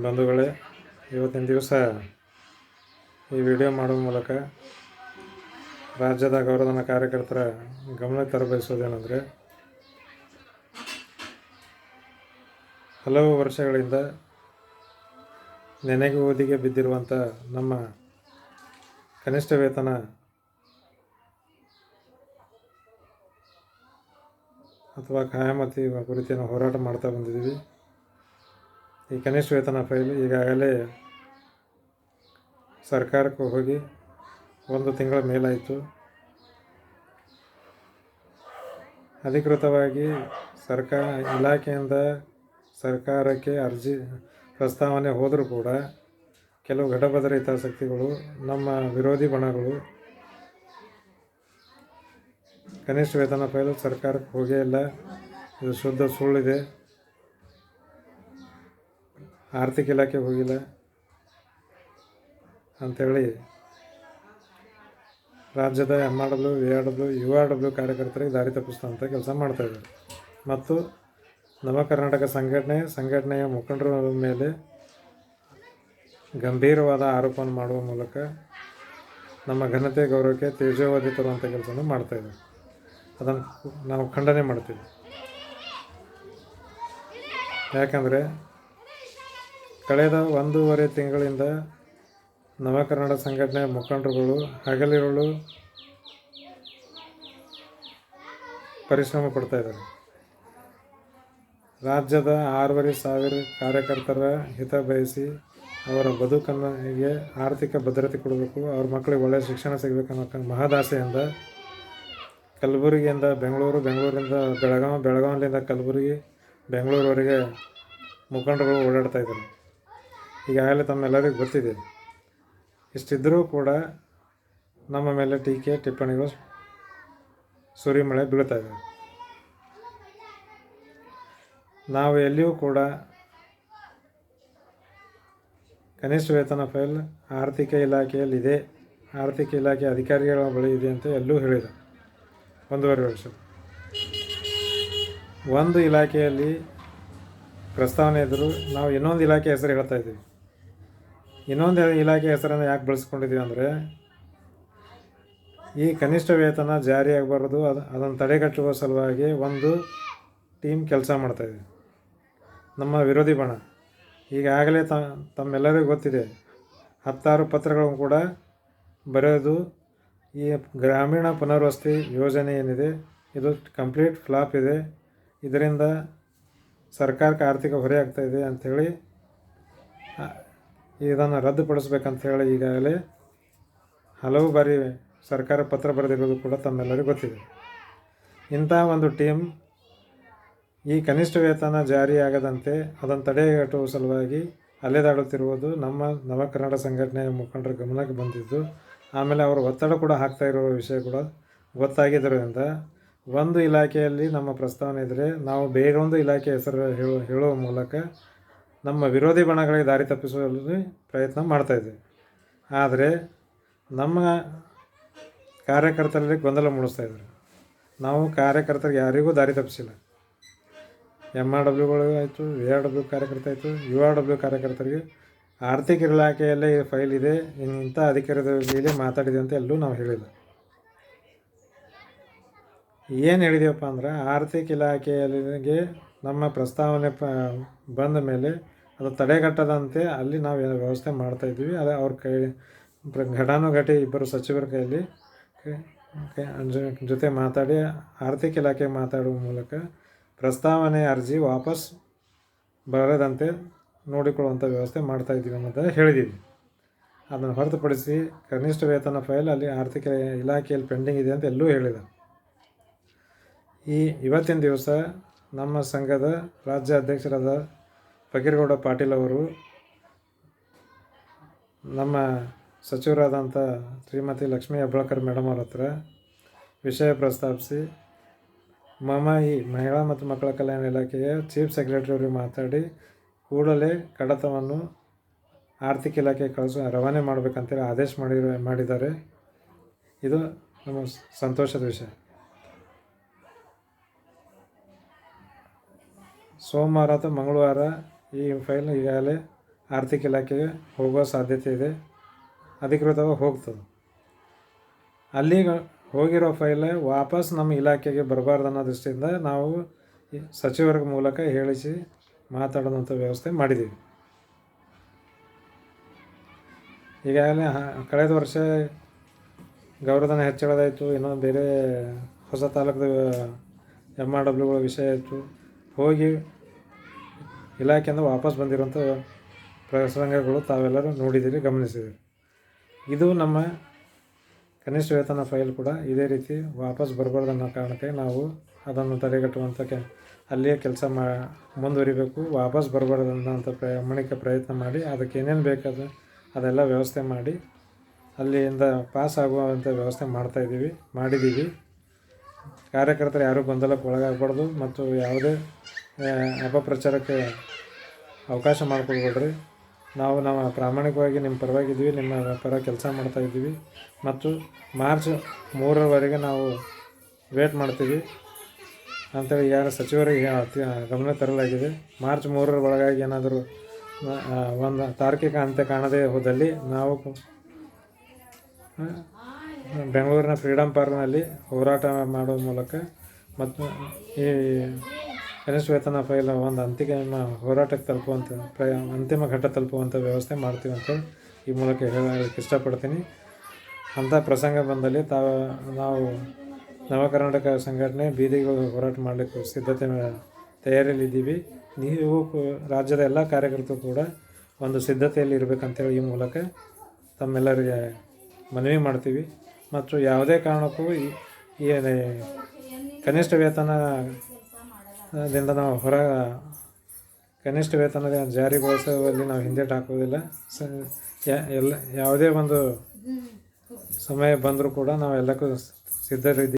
ಬಂಧುಗಳೇ, ಇವತ್ತಿನ ದಿವಸ ಈ ವಿಡಿಯೋ ಮಾಡುವ ಮೂಲಕ ರಾಜ್ಯದ ಗೌರವಧನ ಕಾರ್ಯಕರ್ತರ ಗಮನಕ್ಕೆ ತರಬಯಸೋದೇನೆಂದರೆ, ಹಲವು ವರ್ಷಗಳಿಂದ ನೆನೆಗೆ ಓದಿಗೆ ಬಿದ್ದಿರುವಂಥ ನಮ್ಮ ಕನಿಷ್ಠ ವೇತನ ಅಥವಾ ಖಾಯಮತಿ ಕುರಿತು ಹೋರಾಟ ಮಾಡ್ತಾ ಬಂದಿದ್ದೀವಿ. ಈ ಕನಿಷ್ಠ ವೇತನ ಫೈಲ್ ಈಗಾಗಲೇ ಸರ್ಕಾರಕ್ಕೆ ಹೋಗಿ 1 ತಿಂಗಳ ಮೇಲಾಯಿತು. ಅಧಿಕೃತವಾಗಿ ಇಲಾಖೆಯಿಂದ ಸರ್ಕಾರಕ್ಕೆ ಅರ್ಜಿ ಪ್ರಸ್ತಾವನೆ ಹೋದರೂ ಕೂಡ ಕೆಲವು ಘಟಬದ್ಧ ಹಿತಾಸಕ್ತಿಗಳು, ನಮ್ಮ ವಿರೋಧಿ ಬಣಗಳು ಕನಿಷ್ಠ ವೇತನ ಫೈಲ್ ಸರ್ಕಾರಕ್ಕೆ ಹೋಗೇ ಇಲ್ಲ, ಇದು ಶುದ್ಧ ಸುಳ್ಳಿದೆ, ಆರ್ಥಿಕ ಇಲಾಖೆ ಹೋಗಿಲ್ಲ ಅಂಥೇಳಿ ರಾಜ್ಯದ MRW, ARW, URW ಕಾರ್ಯಕರ್ತರಿಗೆ ದಾರಿ ತಪ್ಪಿಸುವಂಥ ಕೆಲಸ ಮಾಡ್ತಾಯಿದ್ದಾರೆ. ಮತ್ತು ನವ ಕರ್ನಾಟಕ ಸಂಘಟನೆಯ ಮುಖಂಡರ ಮೇಲೆ ಗಂಭೀರವಾದ ಆರೋಪವನ್ನು ಮಾಡುವ ಮೂಲಕ ನಮ್ಮ ಘನತೆ ಗೌರವಕ್ಕೆ ತೇಜೋವಧಿ ತರುವಂಥ ಕೆಲಸವನ್ನು ಮಾಡ್ತಾಯಿದ್ದಾರೆ. ಅದನ್ನು ನಾವು ಖಂಡನೆ ಮಾಡ್ತೀವಿ. ಯಾಕಂದರೆ ಕಳೆದ 1.5 ತಿಂಗಳಿಂದ ನವ ಕರ್ನಾಟಕ ಸಂಘಟನೆಯ ಮುಖಂಡರುಗಳು ಹಗಲಿರುಳು ಪರಿಶ್ರಮ ಪಡ್ತಾಯಿದ್ದಾರೆ. ರಾಜ್ಯದ 6,500 ಕಾರ್ಯಕರ್ತರ ಹಿತ ಬಯಸಿ ಅವರ ಬದುಕನ್ನಿಗೆ ಆರ್ಥಿಕ ಭದ್ರತೆ ಕೊಡಬೇಕು, ಅವ್ರ ಮಕ್ಕಳಿಗೆ ಒಳ್ಳೆಯ ಶಿಕ್ಷಣ ಸಿಗಬೇಕನ್ನೋ ಮಹದಾಸೆಯಿಂದ ಕಲಬುರಗಿಯಿಂದ ಬೆಂಗಳೂರು, ಬೆಂಗಳೂರಿಂದ ಬೆಳಗಾವಿಯಿಂದ ಕಲಬುರಗಿ, ಬೆಂಗಳೂರವರೆಗೆ ಮುಖಂಡರುಗಳು ಓಡಾಡ್ತಾ ಇದ್ದಾರೆ. ಈಗಾಗಲೇ ತಮ್ಮೆಲ್ಲರಿಗೂ ಗೊತ್ತಿದೆ. ಇಷ್ಟಿದ್ದರೂ ಕೂಡ ನಮ್ಮ ಮೇಲೆ ಟೀಕೆ ಟಿಪ್ಪಣಿಗಳು ಸುರಿಮಳೆ ಬೀಳ್ತಾ ಇದೆ. ನಾವು ಎಲ್ಲಿಯೂ ಕೂಡ ಕನಿಷ್ಠ ವೇತನ ಫೈಲ್ ಆರ್ಥಿಕ ಇಲಾಖೆಯಲ್ಲಿದೆ, ಆರ್ಥಿಕ ಇಲಾಖೆ ಅಧಿಕಾರಿಗಳ ಬಳಿ ಇದೆ ಅಂತ ಎಲ್ಲೂ ಹೇಳಿಲ್ಲ. 1.5 ವರ್ಷ ಒಂದು ಇಲಾಖೆಯಲ್ಲಿ ಪ್ರಸ್ತಾವನೆ ಇದ್ದರೂ ನಾವು ಇನ್ನೊಂದು ಇಲಾಖೆ ಹೆಸರು ಹೇಳ್ತಾ ಇದ್ದೀವಿ. ಇನ್ನೊಂದು ಇಲಾಖೆ ಹೆಸರನ್ನು ಯಾಕೆ ಬಳಸ್ಕೊಂಡಿದ್ದೀವಿ ಅಂದರೆ, ಈ ಕನಿಷ್ಠ ವೇತನ ಜಾರಿಯಾಗಬಾರ್ದು, ಅದನ್ನು ತಡೆಗಟ್ಟುವ ಸಲುವಾಗಿ ಒಂದು ಟೀಮ್ ಕೆಲಸ ಮಾಡ್ತಾಯಿದೆ. ನಮ್ಮ ವಿರೋಧಿ ಬಣ ಈಗಾಗಲೇ ತಮ್ಮೆಲ್ಲರಿಗೂ ಗೊತ್ತಿದೆ, 10 ಪತ್ರಗಳನ್ನು ಕೂಡ ಬರೆದು ಈ ಗ್ರಾಮೀಣ ಪುನರ್ವಸತಿ ಯೋಜನೆ ಏನಿದೆ ಇದು ಕಂಪ್ಲೀಟ್ ಫ್ಲಾಪ್ ಇದೆ, ಇದರಿಂದ ಸರ್ಕಾರಕ್ಕೆ ಆರ್ಥಿಕ ಹೊರೆ ಆಗ್ತಾಯಿದೆ ಅಂಥೇಳಿ ಇದನ್ನು ರದ್ದುಪಡಿಸ್ಬೇಕಂಥೇಳಿ ಈಗಾಗಲೇ ಹಲವು ಬಾರಿ ಸರ್ಕಾರ ಪತ್ರ ಬರೆದಿರೋದು ಕೂಡ ತಮ್ಮೆಲ್ಲರಿಗೂ ಗೊತ್ತಿದೆ. ಇಂಥ ಒಂದು ಟೀಮ್ ಈ ಕನಿಷ್ಠ ವೇತನ ಜಾರಿಯಾಗದಂತೆ ಅದನ್ನು ತಡೆಗಟ್ಟುವ ಸಲುವಾಗಿ ಅಲೆದಾಡುತ್ತಿರುವುದು ನಮ್ಮ ನವ ಕರ್ನಾಟಕ ಸಂಘಟನೆಯ ಮುಖಂಡರ ಗಮನಕ್ಕೆ ಬಂದಿದ್ದು, ಆಮೇಲೆ ಅವರು ಒತ್ತಡ ಕೂಡ ಹಾಕ್ತಾ ಇರುವ ವಿಷಯ ಕೂಡ ಗೊತ್ತಾಗಿದ್ದರಿಂದ ಒಂದು ಇಲಾಖೆಯಲ್ಲಿ ನಮ್ಮ ಪ್ರಸ್ತಾವನೆ ಇದ್ದರೆ ನಾವು ಬೇರೊಂದು ಇಲಾಖೆ ಹೆಸರು ಹೇಳುವ ಮೂಲಕ ನಮ್ಮ ವಿರೋಧಿ ಬಣಗಳಿಗೆ ದಾರಿ ತಪ್ಪಿಸುವಲ್ಲಿ ಪ್ರಯತ್ನ ಮಾಡ್ತಾಯಿದ್ದೇವೆ. ಆದರೆ ನಮ್ಮ ಕಾರ್ಯಕರ್ತರಲ್ಲಿ ಗೊಂದಲ ಮೂಡಿಸ್ತಾಯಿದ್ದಾರೆ. ನಾವು ಕಾರ್ಯಕರ್ತರಿಗೆ ಯಾರಿಗೂ ದಾರಿ ತಪ್ಪಿಸಿಲ್ಲ. MRWಗಳು ಆಯಿತು, ARW ಕಾರ್ಯಕರ್ತ ಆಯಿತು, URW ಕಾರ್ಯಕರ್ತರಿಗೆ ಆರ್ಥಿಕ ಇಲಾಖೆಯಲ್ಲೇ ಈ ಫೈಲ್ ಇದೆ, ಇಂಥ ಅಧಿಕಾರಿಗಳಿಗೆ ಮಾತಾಡಿದೆ ಅಂತ ಎಲ್ಲೂ ನಾವು ಹೇಳಿಲ್ಲ. ಏನು ಹೇಳಿದೆವಪ್ಪ ಅಂದ್ರೆ, ಆರ್ಥಿಕ ಇಲಾಖೆಯಲ್ಲಿಗೆ ನಮ್ಮ ಪ್ರಸ್ತಾವನೆ ಬಂದ ಮೇಲೆ ಅದು ತಡೆಗಟ್ಟದಂತೆ ಅಲ್ಲಿ ನಾವು ವ್ಯವಸ್ಥೆ ಮಾಡ್ತಾಯಿದ್ವಿ. ಅದು ಅವ್ರ ಕೈ ಘಟಾನುಘಟಿ 2 ಸಚಿವರ ಕೈಯಲ್ಲಿ ಜೊತೆ ಮಾತಾಡಿ ಆರ್ಥಿಕ ಇಲಾಖೆ ಮಾತಾಡುವ ಮೂಲಕ ಪ್ರಸ್ತಾವನೆ ಅರ್ಜಿ ವಾಪಸ್ ಬರದಂತೆ ನೋಡಿಕೊಳ್ಳುವಂಥ ವ್ಯವಸ್ಥೆ ಮಾಡ್ತಾಯಿದ್ದೀವಿ ಅನ್ನೋದು ಹೇಳಿದ್ದೀವಿ. ಅದನ್ನು ಹೊರತುಪಡಿಸಿ ಕನಿಷ್ಠ ವೇತನ ಫೈಲ್ ಅಲ್ಲಿ ಆರ್ಥಿಕ ಇಲಾಖೆಯಲ್ಲಿ ಪೆಂಡಿಂಗ್ ಇದೆ ಅಂತ ಎಲ್ಲೂ ಹೇಳಿಲ್ಲ. ಇವತ್ತಿನ ದಿವಸ ನಮ್ಮ ಸಂಘದ ರಾಜ್ಯ ಅಧ್ಯಕ್ಷರಾದ ಫಕೀರಗೌಡ ಪಾಟೀಲ್ ಅವರು ನಮ್ಮ ಸಚಿವರಾದಂಥ ಶ್ರೀಮತಿ ಲಕ್ಷ್ಮೀ ಹೆಬ್ಬಾಳ್ಕರ್ ಮೇಡಮ್ ಅವ್ರ ಹತ್ರ ವಿಷಯ ಪ್ರಸ್ತಾಪಿಸಿ ಈ ಮಹಿಳಾ ಮತ್ತು ಮಕ್ಕಳ ಕಲ್ಯಾಣ ಇಲಾಖೆಯ ಚೀಫ್ ಸೆಕ್ರೆಟರಿ ಅವರಿಗೆ ಮಾತಾಡಿ ಕೂಡಲೇ ಕಡತವನ್ನು ಆರ್ಥಿಕ ಇಲಾಖೆ ರವಾನೆ ಮಾಡಬೇಕಂತೇಳಿ ಆದೇಶ ಮಾಡಿದ್ದಾರೆ. ಇದು ನಮ್ಮ ಸಂತೋಷದ ವಿಷಯ. ಸೋಮವಾರ ಅಥವಾ ಮಂಗಳವಾರ ಈ ಫೈಲ್ ಈಗಾಗಲೇ ಆರ್ಥಿಕ ಇಲಾಖೆಗೆ ಹೋಗೋ ಸಾಧ್ಯತೆ ಇದೆ, ಅಧಿಕೃತವಾಗಿ ಹೋಗ್ತದೆ. ಅಲ್ಲಿಗೆ ಹೋಗಿರೋ ಫೈಲ್ ವಾಪಸ್ ನಮ್ಮ ಇಲಾಖೆಗೆ ಬರಬಾರ್ದು ಅನ್ನೋ ದೃಷ್ಟಿಯಿಂದ ನಾವು ಸಚಿವರ ಮೂಲಕ ಹೇಳಿಸಿ ಮಾತಾಡೋದಂಥ ವ್ಯವಸ್ಥೆ ಮಾಡಿದ್ದೀವಿ. ಈಗಾಗಲೇ ಕಳೆದ ವರ್ಷ ಗೌರವಧನ ಹೆಚ್ಚಳದಾಯಿತು, ಇನ್ನೊಂದು ಬೇರೆ ಹೊಸ ತಾಲೂಕು MRWಗಳ ವಿಷಯ ಆಯಿತು. ಹೋಗಿ ಇಲಾಖೆಯಿಂದ ವಾಪಸ್ ಬಂದಿರುವಂಥ ಪ್ರಸಂಗಗಳು ತಾವೆಲ್ಲರೂ ನೋಡಿದ್ದೀರಿ, ಗಮನಿಸಿದ್ದೀರಿ. ಇದು ನಮ್ಮ ಕನಿಷ್ಠ ವೇತನ ಫೈಲ್ ಕೂಡ ಇದೇ ರೀತಿ ವಾಪಸ್ ಬರಬಾರ್ದು ಅನ್ನೋ ಕಾರಣಕ್ಕೆ ನಾವು ಅದನ್ನು ತಡೆಗಟ್ಟುವಂಥ ಅಲ್ಲಿಯೇ ಕೆಲಸ ಮುಂದುವರಿಬೇಕು. ವಾಪಸ್ ಬರಬಾರ್ದು ಅನ್ನೋಂಥ ಪ್ರಾಮಾಣಿಕ ಪ್ರಯತ್ನ ಮಾಡಿ ಅದಕ್ಕೆ ಏನೇನು ಬೇಕಾದ ಅದೆಲ್ಲ ವ್ಯವಸ್ಥೆ ಮಾಡಿ ಅಲ್ಲಿಂದ ಪಾಸ್ ಆಗುವಂಥ ವ್ಯವಸ್ಥೆ ಮಾಡಿದ್ದೀವಿ. ಕಾರ್ಯಕರ್ತರು ಯಾರೂ ಗೊಂದಲಕ್ಕೆ ಒಳಗಾಗಬಾರ್ದು ಮತ್ತು ಯಾವುದೇ ಅಪಪ್ರಚಾರಕ್ಕೆ ಅವಕಾಶ ಮಾಡಿಕೊಡ್ಬೇಡ್ರಿ. ನಾವು ಪ್ರಾಮಾಣಿಕವಾಗಿ ನಿಮ್ಮ ಪರವಾಗಿದ್ದೀವಿ, ನಿಮ್ಮ ಪರ ಕೆಲಸ ಮಾಡ್ತಾಯಿದ್ದೀವಿ ಮತ್ತು ಮಾರ್ಚ್ 3ರವರೆಗೆ ನಾವು ವೇಟ್ ಮಾಡ್ತೀವಿ ಅಂತೇಳಿ ಯಾರು ಸಚಿವರಿಗೆ ಗಮನ ತರಲಾಗಿದೆ. ಮಾರ್ಚ್ 3ರ ಒಳಗಾಗಿ ಏನಾದರೂ ಒಂದು ತಾರ್ಕಿಕ ಅಂತ್ಯ ಕಾಣದೇ ಹೋದಲ್ಲಿ ನಾವು ಬೆಂಗಳೂರಿನ ಫ್ರೀಡಮ್ ಪಾರ್ಕ್ನಲ್ಲಿ ಹೋರಾಟ ಮಾಡೋ ಮೂಲಕ ಮತ್ತು ಈ ಕನಿಷ್ಠ ವೇತನ ಫೈಲ್ ಒಂದು ಅಂತಿಮ ಹೋರಾಟಕ್ಕೆ ಅಂತಿಮ ಘಟ್ಟ ತಲುಪುವಂಥ ವ್ಯವಸ್ಥೆ ಮಾಡ್ತೀವಿ ಅಂತೇಳಿ ಈ ಮೂಲಕ ಹೇಳಲಿಕ್ಕೆ ಇಷ್ಟಪಡ್ತೀನಿ. ಅಂಥ ಪ್ರಸಂಗ ಬಂದಲ್ಲಿ ನಾವು ನವ ಕರ್ನಾಟಕ ಸಂಘಟನೆ ಬೀದಿಗಳು ಹೋರಾಟ ಮಾಡಲಿಕ್ಕೆ ತಯಾರಿಯಲ್ಲಿದ್ದೀವಿ. ನೀವು ರಾಜ್ಯದ ಎಲ್ಲ ಕಾರ್ಯಕರ್ತರು ಕೂಡ ಒಂದು ಸಿದ್ಧತೆಯಲ್ಲಿ ಇರಬೇಕಂತೇಳಿ ಈ ಮೂಲಕ ತಮ್ಮೆಲ್ಲರಿಗೆ ಮನವಿ ಮಾಡ್ತೀವಿ. ಮತ್ತು ಯಾವುದೇ ಕಾರಣಕ್ಕೂ ಈ ಕನಿಷ್ಠ ವೇತನದಿಂದ ನಾವು ಕನಿಷ್ಠ ವೇತನ ಜಾರಿಗೊಳಿಸುವಲ್ಲಿ ನಾವು ಹಿಂದೇಟು ಹಾಕೋದಿಲ್ಲ. ಯಾವುದೇ ಒಂದು ಸಮಯ ಬಂದರೂ ಕೂಡ ನಾವು ಎಲ್ಲಕ್ಕೂ ಸಿದ್ಧರಿದ್ದೀವಿ.